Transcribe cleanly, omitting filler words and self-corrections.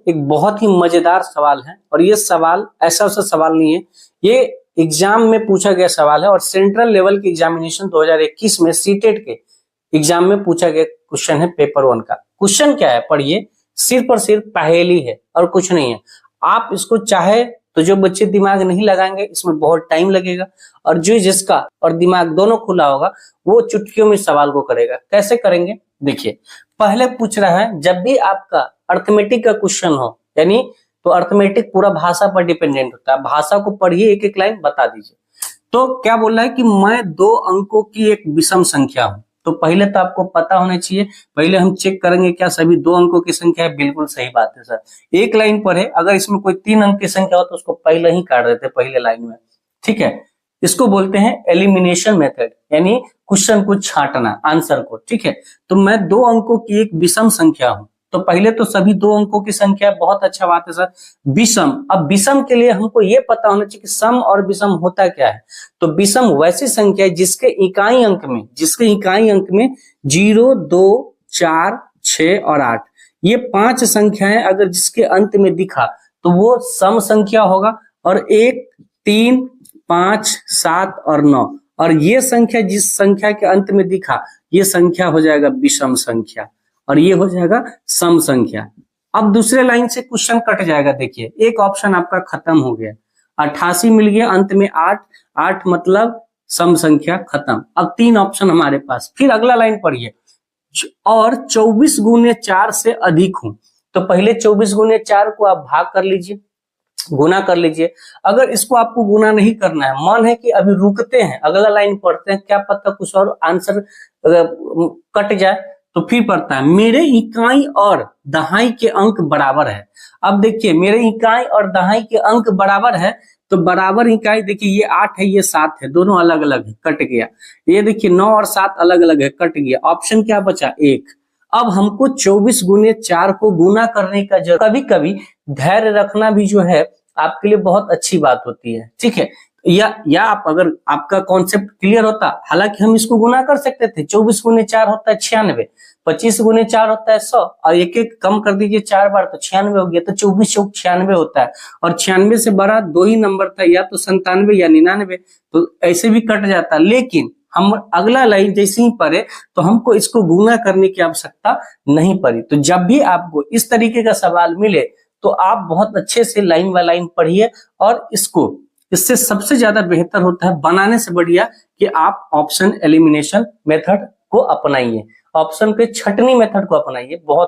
एक बहुत ही मजेदार सवाल है और ये सवाल ऐसा सवाल नहीं है, ये एग्जाम में पूछा गया सवाल है और सेंट्रल लेवल के एग्जामिनेशन 2021 में सीटेट के एग्जाम में पूछा गया क्वेश्चन है पेपर 1 का। क्वेश्चन क्या है पढ़िए, सिर्फ और सिर्फ पहेली है और कुछ नहीं है। आप इसको चाहे तो जो बच्चे दिमाग नहीं लगाएंगे इसमें बहुत टाइम लगेगा और जो जिसका और दिमाग दोनों खुला होगा वो चुटकियों में सवाल को करेगा। कैसे करेंगे देखिए, पहले पूछ रहा है जब भी आपका अर्थमेटिक का क्वेश्चन हो, यानी तो अर्थमेटिक पूरा भाषा पर डिपेंडेंट होता है। भाषा को पढ़िए, एक एक लाइन बता दीजिए। तो क्या बोल रहा है कि मैं 2 अंकों की एक विषम संख्या हूं। तो पहले तो आपको पता होना चाहिए, पहले हम चेक करेंगे क्या सभी 2 अंकों की संख्या है। बिल्कुल सही बात है सर। एक लाइन पर है, अगर इसमें कोई 3 अंक की संख्या हो तो उसको पहले ही काट देते पहले लाइन में, ठीक है। इसको बोलते हैं एलिमिनेशन मेथड, यानी क्वेश्चन को छांटना आंसर को, ठीक है। तो मैं 2 अंकों की एक विषम संख्या हूं, तो पहले तो सभी 2 अंकों की संख्या, बहुत अच्छा बात है सर। विषम, अब विषम के लिए हमको ये पता होना चाहिए कि सम और विषम होता क्या है। तो विषम वैसी संख्या है जिसके इकाई अंक में 0, 2, 4, 6 और 8 ये 5 संख्याएं अगर जिसके अंत में दिखा तो वो सम संख्या होगा। और 1, 3, 5, 7 और 9 और ये संख्या जिस संख्या के अंत में दिखा ये संख्या हो जाएगा विषम संख्या और ये हो जाएगा सम संख्या। अब दूसरे लाइन से क्वेश्चन कट जाएगा। देखिए एक ऑप्शन आपका खत्म हो गया, 88 मिल गया, अंत में 8 मतलब सम संख्या खत्म। अब 3 ऑप्शन हमारे पास। फिर अगला लाइन पढ़िए, और 24 गुने 4 से अधिक हूं। तो पहले 24 गुने 4 को आप भाग कर लीजिए, गुना कर लीजिए। अगर इसको आपको गुना नहीं करना है, मन है कि अभी रुकते हैं, अगला लाइन पढ़ते हैं, क्या पता कुछ और आंसर कट जाए, तो फिर पढ़ता है मेरे इकाई और दहाई के अंक बराबर है। अब देखिए मेरे इकाई और दहाई के अंक बराबर है, तो बराबर इकाई देखिए ये 8 है ये 7 है, दोनों अलग अलग है, कट गया। ये देखिए 9 और 7 अलग अलग है, कट गया। ऑप्शन क्या बचा? 1। अब हमको 24 गुने 4 को गुना करने का जरूरत। कभी कभी धैर्य रखना भी जो है आपके लिए बहुत अच्छी बात होती है, ठीक है। या आप अगर आपका कॉन्सेप्ट क्लियर होता, हालांकि हम इसको गुना कर सकते थे। 24 गुने 4 होता है 96, 25 गुने 4 होता है 100 और एक एक कम कर दीजिए 4 बार तो 96 हो गया। तो 24 चौक 96 होता है और 96 से बड़ा 2 ही नंबर था, या तो 97 या 99, तो ऐसे भी कट जाता। लेकिन हम अगला लाइन जैसे ही पढ़े तो हमको इसको गुना करने की आवश्यकता नहीं पड़ी। तो जब भी आपको इस तरीके का सवाल मिले तो आप बहुत अच्छे से लाइन बाय लाइन पढ़िए और इससे सबसे ज्यादा बेहतर होता है बनाने से बढ़िया कि आप ऑप्शन एलिमिनेशन मेथड को अपनाइए, ऑप्शन पे छटनी मेथड को अपनाइए। बहुत